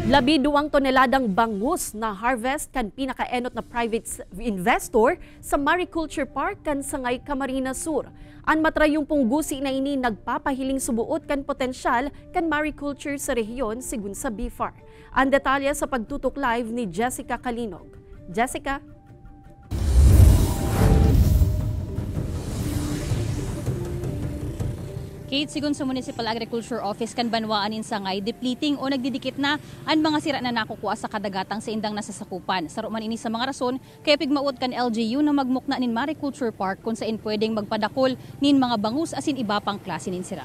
12 toneladang bangus na harvest kan pinakaenot na private investor sa Mariculture Park kan Sangay, Camarines Sur. Ang matrayong punggusi na ini nagpapahiling subuot kan potensyal kan mariculture sa rehiyon sigun sa BIFAR. Ang detalye sa pagtutok live ni Jessica Kalinog. Jessica? Kate, sigun sa Municipal Agriculture Office kan banwaan in Sangay, depleting o nagdidikit na ang mga sira na nakukuha sa kadagatang sa indang nasasakupan. Saro man ini sa mga rason, kaya pigmaot kan LGU na magmukna nin Mariculture Park kung saan pwedeng magpadakol nin mga bangus asin iba pang klase nin sira.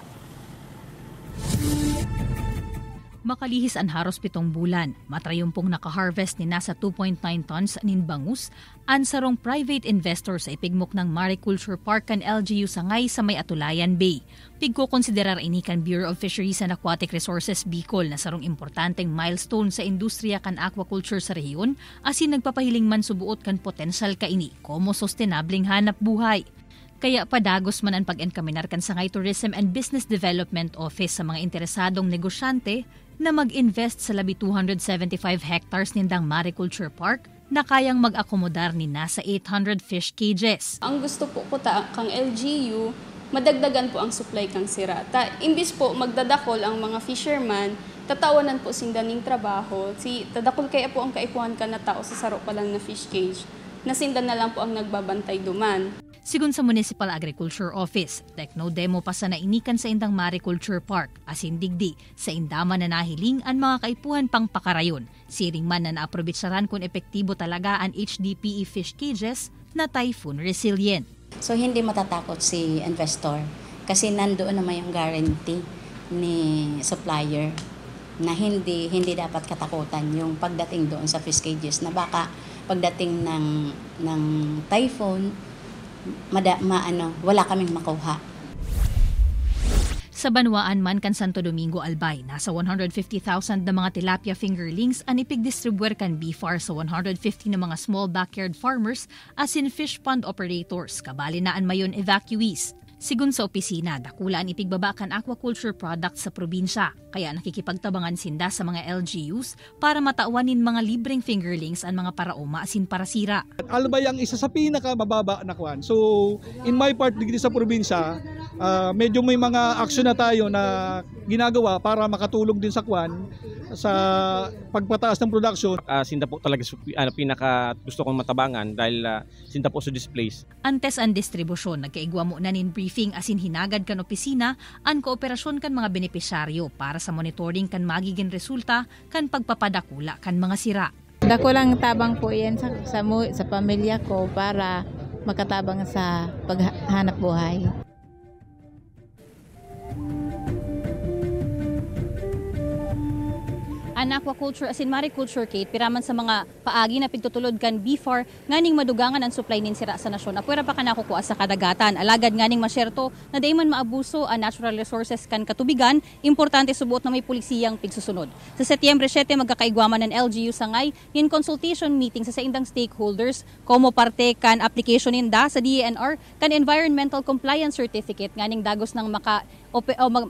Makalihis ang haros 7 bulan, matrayumpong naka-harvest ni nasa 2.9 tons nin bangus, ang sarong private investor sa ipigmok ng Mariculture Park kan LGU Sangay sa may Atulayan Bay. Pigko konsiderar ini kan Bureau of Fisheries and Aquatic Resources Bicol na sarong importanteng milestone sa industriya kan aquaculture sa rehiyon, asin nagpapahiling man subuot kan potential kaini komo sustainabling hanap buhay. Kaya padagos man ang pag-enkaminar kan Sangay Tourism and Business Development Office sa mga interesadong negosyante na mag-invest sa labi 275 hectares nindang Mariculture Park na kayang mag-akomodar ni nasa 800 fish cages. Ang gusto po kang LGU, madagdagan po ang supply kang sira. Imbis po magdadakol ang mga fisherman, tatawanan po sindaning trabaho. Tadakol kaya po ang kaipuhan ka na tao sa saro pa lang na fish cage, na sindan na lang po ang nagbabantay duman. Sigun sa Municipal Agriculture Office, tekno-demo pa sa nainikan sa indang Mariculture Park, asin digdi sa indaman na nahiling ang mga kaipuhan pang pakarayon. Siring man na naaprobitsaran kung epektibo talaga ang HDPE fish cages na typhoon resilient. So hindi matatakot si investor kasi nandoon naman yung guarantee ni supplier na hindi dapat katakutan yung pagdating doon sa fish cages na baka pagdating ng typhoon wala kaming makuha. Sa banwaan man kan Santo Domingo Albay, nasa 150,000 na mga tilapia fingerlings ang ipigdistribuer kan BIFAR sa 150 na mga small backyard farmers asin fish pond operators, kabali na ang mayon evacuees. Sigun sa opisina, dakulaan ipigbaba kan aquaculture products sa probinsya, kaya nakikipagtabangan sinda sa mga LGUs para matauanin mga libreng fingerlings ang mga paraoma asin parasira. Albay ang isa sa pinakamababa na kwan. So in my part dito sa probinsya, medyo may mga aksyon na tayo na ginagawa para makatulong din sa kwan sa pagpataas ng production. Sinda po talaga pinaka gusto kong matabangan dahil sinda po sa displays. Antes ang distribusyon, nagkaigwa mo na nin briefing asin hinagad kan opisina ang kooperasyon kan mga benepisyaryo para sa monitoring kan magiging resulta kan pagpapadakula kan mga sira. Dako lang tabang po yan sa pamilya ko para makatabang sa paghanap buhay. Ang aquaculture asin mariculture, Kate, piraman sa mga paagi na pigtutulod kan BIFAR nganing madugangan ang supply nin sira sa nasyon. Apwera pa ka nakukuha sa kadagatan. Alagad nganing masyerto na dayman maabuso ang natural resources kan katubigan, importante subuot na may pulisiyang pigsusunod. Sa Setyembre 7 magkakaigwaman ng LGU Sangay in consultation meeting sa indang stakeholders komo parte kan application ninda sa DENR kan environmental compliance certificate nganing dagos ng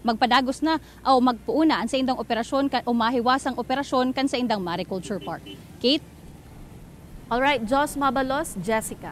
magpadagos na o magpuuna sa indang operasyon o mahiwasang operasyon kan sa indang Mariculture Park. Kate? Alright, Jos Mabalos, Jessica.